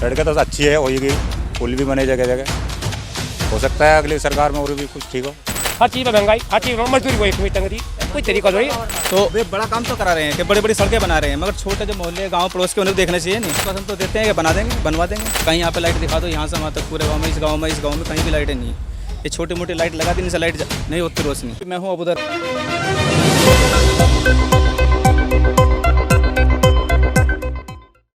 सड़कें तो अच्छी है, होगी, पुल भी बने जगह जगह, हो सकता है अगली सरकार में और भी कुछ ठीक हो। हर चीज़ में महंगाई, हर चीज़ में मजदूरी को एक मीटर रही, कोई तरीका थोड़ी। तो वे बड़ा काम तो करा रहे हैं कि बड़ी बड़ी सड़कें बना रहे हैं, मगर छोटे जो मोहल्ले गांव पड़ोस के उन्हें देखना चाहिए नहीं। पसंद तो देते हैं कि बना देंगे, बनवा देंगे। कहीं यहाँ पे लाइट दिखा दो, यहाँ से वहाँ तक पूरे गाँव में, इस गाँव में, इस गाँव में कहीं भी लाइटें नहीं है। ये छोटी मोटी लाइट लगा देने से लाइट नहीं होती रोशनी। मैं हूँ अबूदर।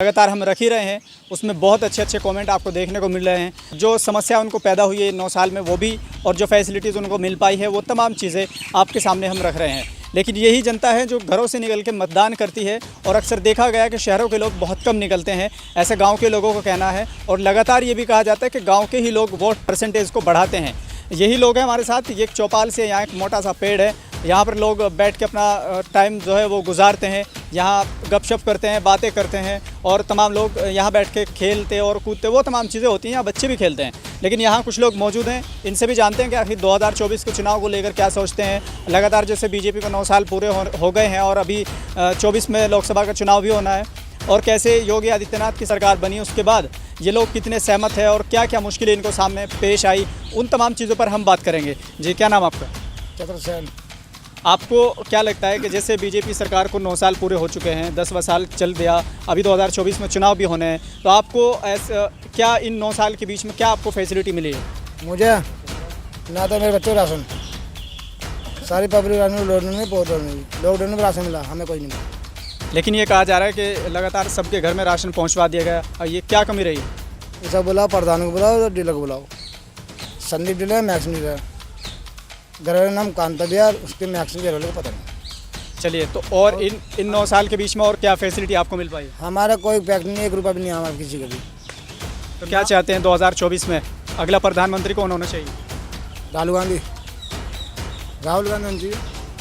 लगातार हम रख ही रहे हैं, उसमें बहुत अच्छे अच्छे कमेंट आपको देखने को मिल रहे हैं। जो समस्या उनको पैदा हुई है 9 साल में वो भी, और जो फैसिलिटीज़ उनको मिल पाई है वो तमाम चीज़ें आपके सामने हम रख रहे हैं। लेकिन यही जनता है जो घरों से निकल के मतदान करती है, और अक्सर देखा गया कि शहरों के लोग बहुत कम निकलते हैं, ऐसे गाँव के लोगों का कहना है। और लगातार ये भी कहा जाता है कि गाँव के ही लोग वोट परसेंटेज को बढ़ाते हैं। यही लोग हैं हमारे साथ। ये एक चौपाल से यहाँ एक मोटा सा पेड़ है, यहाँ पर लोग बैठ के अपना टाइम जो है वो गुजारते हैं, यहाँ गपशप करते हैं, बातें करते हैं, और तमाम लोग यहाँ बैठ के खेलते और कूदते, वो तमाम चीज़ें होती हैं। यहाँ बच्चे भी खेलते हैं। लेकिन यहाँ कुछ लोग मौजूद हैं, इनसे भी जानते हैं कि आखिर 2024 के चुनाव को लेकर क्या सोचते हैं। लगातार जैसे बीजेपी को 9 साल पूरे हो गए हैं, और अभी 24 में लोकसभा का चुनाव भी होना है, और कैसे योगी आदित्यनाथ की सरकार बनी उसके बाद ये लोग कितने सहमत हैं और क्या क्या मुश्किलें इनको सामने पेश आई, उन तमाम चीज़ों पर हम बात करेंगे। जी, क्या नाम आपका? चतुर्सेन। आपको क्या लगता है कि जैसे बीजेपी सरकार को 9 साल पूरे हो चुके हैं, 10वां साल चल दिया, अभी 2024 में चुनाव भी होने हैं, तो आपको क्या इन 9 साल के बीच में क्या आपको फैसिलिटी मिली है? मुझे ना तो मेरे बच्चों को राशन, सारी पब्लिक लॉकडाउन में राशन मिला, हमें कोई नहीं मिला। लेकिन ये कहा जा रहा है कि लगातार सबके घर में राशन पहुंचवा दिया गया, और ये क्या कमी रही? ऐसा बुलाओ, प्रधान को बुलाओ, डीलर को बुलाओ। संदीप डीलर, मैक्स डीलर, घर वाले नाम कांता बिहार, उसके मैक्स घर वाले को पता नहीं। चलिए, तो और इन 9 साल के बीच में और क्या फैसिलिटी आपको मिल पाई? हमारा कोई पैक नहीं, 1 रुपया भी नहीं हमारा किसी का भी। तो क्या चाहते हैं 2024 में अगला प्रधानमंत्री कौन होना चाहिए? राहुल गांधी होना चाहिए।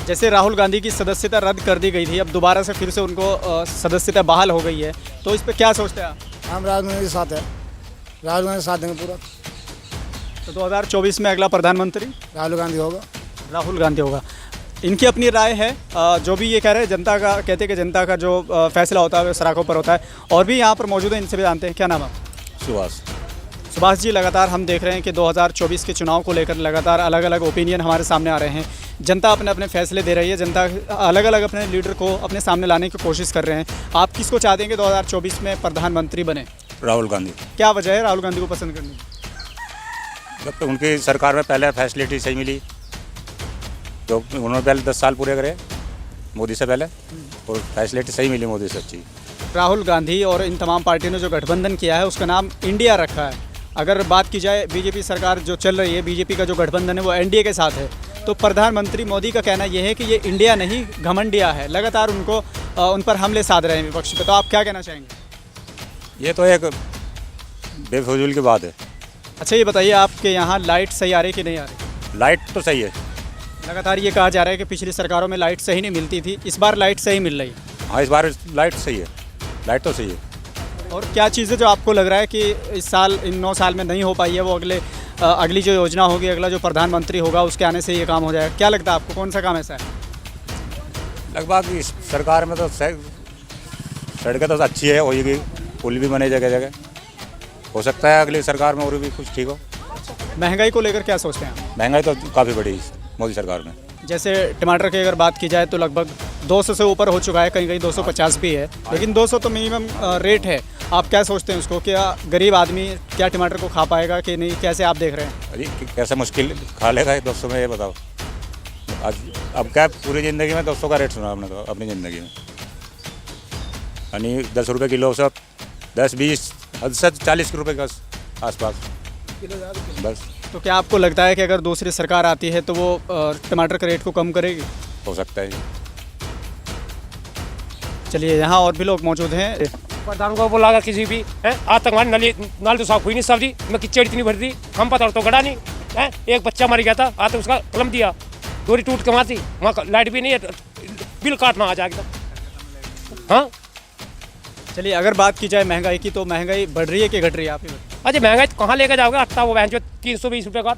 जैसे राहुल गांधी की सदस्यता रद्द कर दी गई थी, अब दोबारा से फिर से उनको सदस्यता बहाल हो गई है, तो इस पर क्या सोचते हैं आप? हम राहुल गांधी के साथ है, राहुल गांधी साथ देंगे पूरा। तो 2024 में अगला प्रधानमंत्री राहुल गांधी होगा। राहुल गांधी होगा। इनकी अपनी राय है। जो भी ये कह रहे हैं, जनता का कहते हैं कि जनता का जो फैसला होता है वो सराखों पर होता है। और भी यहाँ पर मौजूद है, इनसे भी जानते हैं। क्या नाम है? सुभाष जी, लगातार हम देख रहे हैं कि 2024 के चुनाव को लेकर लगातार अलग अलग ओपिनियन हमारे सामने आ रहे हैं। जनता अपने अपने फैसले दे रही है, जनता अलग अलग अपने लीडर को अपने सामने लाने की कोशिश कर रहे हैं। आप किसको चाहते हैं कि 2024 में प्रधानमंत्री बने? राहुल गांधी। क्या वजह है राहुल गांधी को पसंद करने की? जब तक उनकी सरकार में पहले फैसिलिटी सही मिली, तो उन्होंने पहले 10 साल पूरे करे मोदी से पहले, और फैसिलिटी सही मिली मोदी से अच्छी। राहुल गांधी और इन तमाम पार्टियों ने जो गठबंधन किया है उसका नाम इंडिया रखा है। अगर बात की जाए बीजेपी सरकार जो चल रही है, बीजेपी का जो गठबंधन है वो एनडीए के साथ है, तो प्रधानमंत्री मोदी का कहना यह है कि ये इंडिया नहीं घमंडिया है। लगातार उन पर हमले साध रहे हैं विपक्ष पे, तो आप क्या कहना चाहेंगे? ये तो एक बेफजूल की बात है। अच्छा, ये बताइए आपके यहाँ लाइट सही आ रही कि नहीं आ रही? लाइट तो सही है। लगातार ये कहा जा रहा है कि पिछली सरकारों में लाइट सही नहीं मिलती थी, इस बार लाइट सही मिल रही है। हाँ, इस बार लाइट सही है, लाइट तो सही है। और क्या चीज़ें जो आपको लग रहा है कि इस साल इन 9 साल में नहीं हो पाई है, वो अगली जो योजना होगी, अगला जो प्रधानमंत्री होगा उसके आने से ये काम हो जाएगा? क्या लगता है आपको, कौन सा काम ऐसा है? लगभग इस सरकार में तो सड़कें तो अच्छी है, होगी, पुल भी बने जगह जगह, हो सकता है अगली सरकार में और भी कुछ ठीक हो। महंगाई को लेकर क्या सोचते हैं आप? महंगाई तो काफ़ी बढ़ी मोदी सरकार में। जैसे टमाटर की अगर बात की जाए तो लगभग 200 से ऊपर हो चुका है, कहीं कहीं 250 भी है, लेकिन 200 तो मिनिमम रेट है। आप क्या सोचते हैं उसको? क्या गरीब आदमी क्या टमाटर को खा पाएगा कि नहीं? कैसे आप देख रहे हैं? अरे कैसा मुश्किल खा लेगा 200 में, ये बताओ। अब क्या पूरी ज़िंदगी में 200 का रेट सुना आपने तो अपनी ज़िंदगी में, यानी 10 रुपये किलो, सब 10-20 हद से 40 रुपये के आसपास बस। तो क्या आपको लगता है कि अगर दूसरी सरकार आती है तो वो टमाटर के रेट को कम करेगी? हो सकता है। चलिए, यहाँ और भी लोग मौजूद हैं। प्रधान को बोला किसी भी है, आतंकवादी नाली तो साफ हुई नहीं, सब्जी में कीचड़ इतनी भर दी, हम पता तो गड़ा नहीं है। एक बच्चा मर गया था, आते उसका कलम दिया, डोरी टूट के मारती, वहाँ लाइट भी नहीं है, बिल काटना आ जाएगा। हाँ, चलिए, अगर बात की जाए महंगाई की, तो महंगाई बढ़ रही है कि घट रही है? आप ही बताइए। अजय महंगाई तो कहाँ लेकर जाओगे? हट्टा वो बहन जो 320 रुपये का,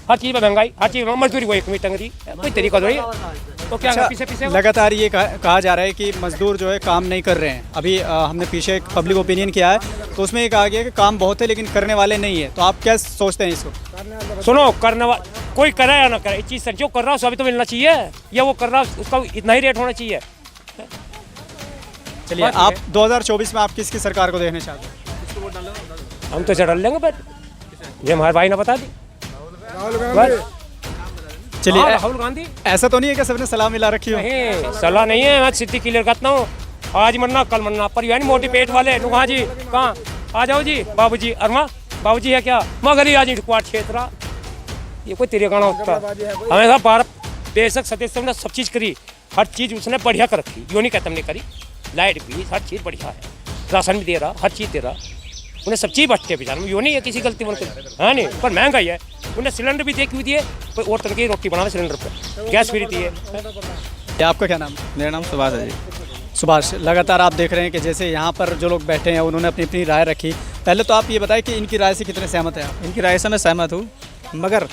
हर चीज़ में महंगाई, हर चीज़ में मजदूरी को एक मीटर रही, कोई तरीका थोड़ी। तो क्या अच्छा, पीछे पीछे लगातार ये कहा जा रहा है कि मजदूर जो है काम नहीं कर रहे हैं। अभी हमने पीछे एक पब्लिक ओपिनियन किया है तो उसमें ये कहा गया कि काम बहुत है लेकिन करने वाले नहीं है। तो आप क्या सोचते हैं इसको? सुनो, करने वाला कोई करे या ना करे, इस चीज़ से जो कर रहा है उसको अभी तो मिलना चाहिए, या वो कर रहा है उसका इतना ही रेट होना चाहिए। चलिए, बात आप ये 2024 में आप किसकी सरकार को देखना चाहते हैं? हम तो चढ़ लेंगे, बट ये हमारे भाई ने बता दी। चलिए, हाँ, राहुल गांधी। ऐसा तो नहीं है कि सबने सलाह मिला रखी हो? नहीं, सलाह नहीं है, मैं सीधी क्लियर करता हूँ। आज मरना कल मरना, पर यानी मोटी पेट वाले नुहा जी कहाँ आ जाओ जी, बाबूजी अरमा बाबूजी है क्या मगर आज क्वाट क्षेत्र ये कोई तेरे गाना होता हमेशा भारत बेशक सदस्य ने सब चीज़ करी, हर चीज़ उसने बढ़िया कर रखी, यो नहीं कहता हमने करी। लाइट भी हर चीज़ बढ़िया है, राशन भी दे रहा, हर चीज़ दे रहा, उन्हें सब चीज़ बचते हैं बेचारे में, यो नहीं है किसी गलती बनकर, हाँ नहीं, पर महंगाई है। उन्हें सिलेंडर भी दे क्यों दिए, कोई और तरह की रोटी बनाना सिलेंडर पर, गैस फ्री दिए। आपका क्या नाम है? मेरा नाम सुभाष है जी। सुभाष, लगातार आप देख रहे हैं कि जैसे यहाँ पर जो लोग बैठे हैं उन्होंने अपनी अपनी राय रखी। पहले तो आप ये बताएं कि इनकी राय से कितने सहमत हैं आप? इनकी राय से मैं सहमत हूँ, मगर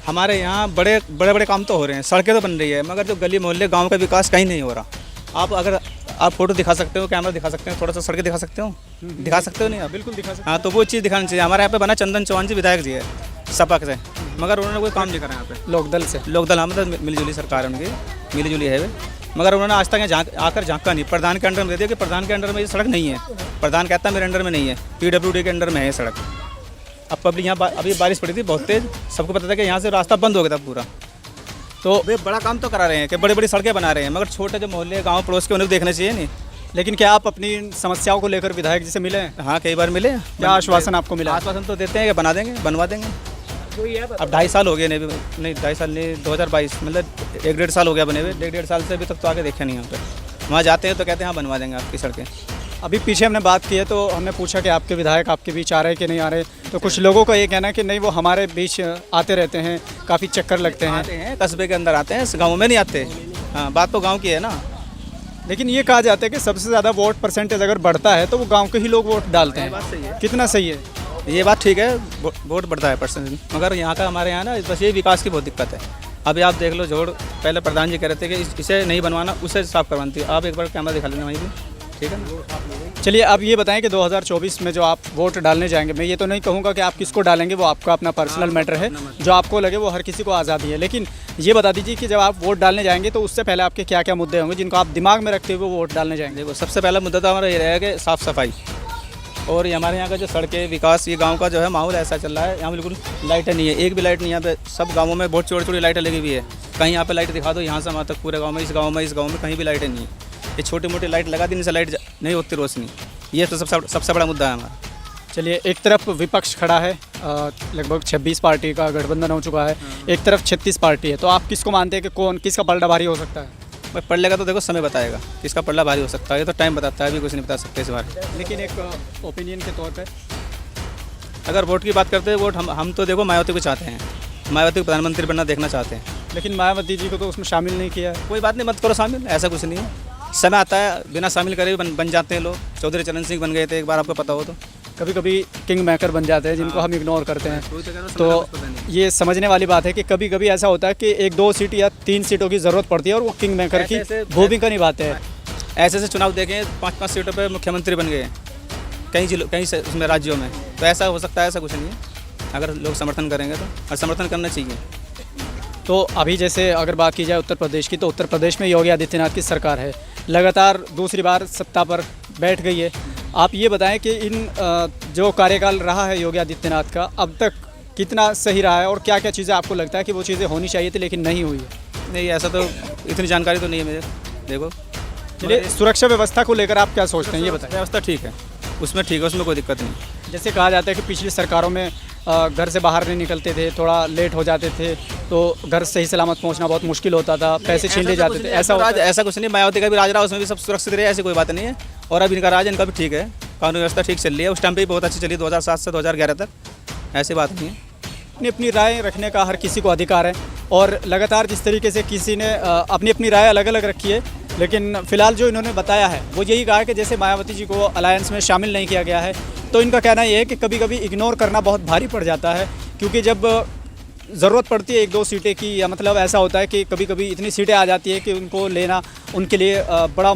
हमारे यहाँ बड़े बड़े काम तो हो रहे हैं, सड़कें तो बन रही है, मगर जो गली मोहल्ले गांव का विकास कहीं नहीं हो रहा। आप फोटो दिखा सकते हो, कैमरा दिखा सकते हो, थोड़ा सा सड़कें दिखा सकते हो, दिखा सकते हो नहीं आप? बिल्कुल दिखा सकते हाँ, तो वो चीज़ दिखानी चाहिए। हमारे यहाँ पे बना चंदन चौहान जी विधायक जी है सपा से, मगर उन्होंने कोई काम नहीं करा यहाँ पे। हैं लोकदल से। लोकदल हम तो मिलीजुली सरकार है उनकी, मिलीजुली है वे, मगर उन्होंने आज तक यहाँ आकर झांका नहीं। प्रधान के अंडर में दे दिया कि प्रधान के अंडर में ये सड़क नहीं है, प्रधान कहता है मेरे अंडर में नहीं है, PWD के अंडर में है ये सड़क। अब पब्लिक यहाँ अभी बारिश पड़ी थी बहुत तेज़, सबको पता था कि यहाँ से रास्ता बंद हो गया था पूरा, तो वे बड़ा काम तो करा रहे हैं कि बड़ी बड़ी सड़कें बना रहे हैं, मगर छोटे जो मोहल्ले गाँव पड़ोस के उन्हें देखना चाहिए नहीं। लेकिन क्या आप अपनी समस्याओं को लेकर विधायक जी से मिले हैं? हाँ, कई बार मिले। क्या आश्वासन आपको मिला? आश्वासन तो देते हैं कि बना देंगे, बनवा देंगे। अब 2.5 साल हो गए नहीं, 2.5 साल नहीं, 2022 मतलब 1-1.5 साल हो गया बने हुए, 1-1.5 साल से अभी तक तो आगे देखे नहीं यहाँ पे। वहाँ जाते हैं तो कहते हैं हाँ बनवा देंगे आपकी सड़कें। अभी पीछे हमने बात की है तो हमने पूछा कि आपके विधायक आपके बीच आ रहे हैं कि नहीं आ रहे, तो कुछ लोगों का ये कहना है कि नहीं वो हमारे बीच आते रहते हैं, काफ़ी चक्कर लगते हैं। आते हैं, कस्बे के अंदर आते हैं, गाँव में नहीं आते। हाँ, बात तो गाँव की है ना। लेकिन ये कहा जाता है कि सबसे ज़्यादा वोट परसेंटेज अगर बढ़ता है तो वो गांव के ही लोग वोट डालते हैं। बात सही है, कितना सही है? ये बात ठीक है, वोट बढ़ता है परसेंटेज, मगर यहाँ का हमारे यहाँ ना बस ये विकास की बहुत दिक्कत है। अभी आप देख लो, जोड़ पहले प्रधान जी कह रहे थे कि इसे नहीं बनवाना, उसे साफ करवानी थी। आप एक बार कैमरा दिखा लेना वहीं पर, ठीक है ना। चलिए, अब ये बताएं कि 2024 में जो आप वोट डालने जाएंगे, मैं ये तो नहीं कहूँगा कि आप किसको डालेंगे, वो आपका अपना पर्सनल मैटर है, जो आपको लगे वो हर किसी को आज़ादी है। लेकिन ये बता दीजिए कि जब आप वोट डालने जाएंगे तो उससे पहले आपके क्या क्या मुद्दे होंगे जिनको आप दिमाग में रखते हुए वोट डालने जाएंगे? देखो, सबसे पहला मुद्दा तो हमारा ये रहेगा कि साफ़ सफाई, और ये हमारे यहाँ का जो सड़कें विकास, ये गांव का जो है माहौल ऐसा चल रहा है, यहाँ बिल्कुल लाइटें नहीं है, एक भी लाइट नहीं यहाँ पे। सब गाँवों में बहुत छोटी छोटी लाइटें लगी हुई है, कहीं यहाँ पे लाइट दिखा दो, यहाँ से वहाँ तक पूरे गाँव में, इस गाँव में कहीं भी लाइटें नहीं है। ये छोटी मोटी लाइट लगा दी, इनसे लाइट नहीं होती रोशनी, ये तो सबसे बड़ा मुद्दा है हमारा। चलिए, एक तरफ विपक्ष खड़ा है, लगभग 26 पार्टी का गठबंधन हो चुका है, एक तरफ 36 पार्टी है, तो आप किसको मानते हैं कि कौन किसका पलड़ा भारी हो सकता है? भाई पढ़ लेगा तो देखो समय बताएगा किसका पल्ला भारी हो सकता है, ये तो टाइम बताता है, अभी कुछ नहीं बता सकते इस बार। लेकिन एक ओपिनियन के तौर पे अगर वोट की बात करते हैं, वोट हम तो देखो मायावती को चाहते हैं, मायावती को प्रधानमंत्री बनना देखना चाहते हैं। लेकिन मायावती जी को तो उसमें शामिल नहीं किया है। कोई बात नहीं, मत करो शामिल, ऐसा कुछ नहीं है, समय आता है बिना शामिल करे भी बन जाते हैं लोग। चौधरी चरण सिंह बन गए थे एक बार, आपको पता हो तो। कभी कभी किंग मेकर बन जाते हैं जिनको हम इग्नोर करते हैं। तो ये समझने वाली बात है कि कभी कभी ऐसा होता है कि 1-2 सीट या 3 सीटों की ज़रूरत पड़ती है और वो किंग मेकर की भूमिका निभाते हैं। ऐसे चुनाव देखें, 5-5 सीटों पर मुख्यमंत्री बन गए कहीं उसमें राज्यों में, तो ऐसा हो सकता है, ऐसा कुछ नहीं है अगर लोग समर्थन करेंगे तो, और समर्थन करना चाहिए। तो अभी जैसे अगर बात की जाए उत्तर प्रदेश की, तो उत्तर प्रदेश में योगी आदित्यनाथ की सरकार है, लगातार दूसरी बार सत्ता पर बैठ गई है। आप ये बताएं कि इन जो कार्यकाल रहा है योगी आदित्यनाथ का, अब तक कितना सही रहा है और क्या क्या चीज़ें आपको लगता है कि वो चीज़ें होनी चाहिए थी लेकिन नहीं हुई है? नहीं, ऐसा तो इतनी जानकारी तो नहीं है मेरे। देखो, चलिए, सुरक्षा व्यवस्था को लेकर आप क्या सोचते हैं ये बताएं? व्यवस्था ठीक है, उसमें ठीक है, उसमें कोई दिक्कत नहीं। जैसे कहा जाता है कि पिछली सरकारों में घर से बाहर नहीं निकलते थे, थोड़ा लेट हो जाते थे, तो घर सही सलामत पहुंचना बहुत मुश्किल होता था, पैसे छीन ले जाते थे, ऐसा कुछ नहीं। मायावती का भी राज रहा, उसमें भी सब सुरक्षित रहे, ऐसी कोई बात नहीं है। और अब इनका राज, इनका भी ठीक है, कानून व्यवस्था ठीक चल रही है, उस टाइम पे भी बहुत अच्छी चली 2007 से 2011 तक, ऐसी बात नहीं है। अपनी अपनी राय रखने का हर किसी को अधिकार है, और लगातार जिस तरीके से किसी ने अपनी अपनी राय अलग अलग रखी है, लेकिन फ़िलहाल जो इन्होंने बताया है वो यही कहा है कि जैसे मायावती जी को अलायंस में शामिल नहीं किया गया है, तो इनका कहना ये है कि कभी कभी इग्नोर करना बहुत भारी पड़ जाता है, क्योंकि जब ज़रूरत पड़ती है 1-2 सीटें की, या मतलब ऐसा होता है कि कभी कभी इतनी सीटें आ जाती है कि उनको लेना उनके लिए बड़ा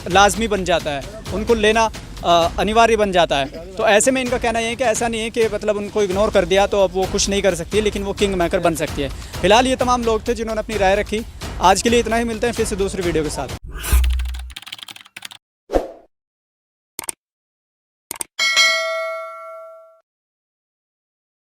लाजमी बन जाता है, उनको लेना अनिवार्य बन जाता है। तो ऐसे में इनका कहना ये है कि ऐसा नहीं है कि मतलब उनको इग्नोर कर दिया तो अब वो कुछ नहीं कर सकती, लेकिन वो किंग मेकर बन सकती है। फिलहाल ये तमाम लोग थे जिन्होंने अपनी राय रखी। आज के लिए इतना ही, मिलते हैं फिर से दूसरी वीडियो के साथ।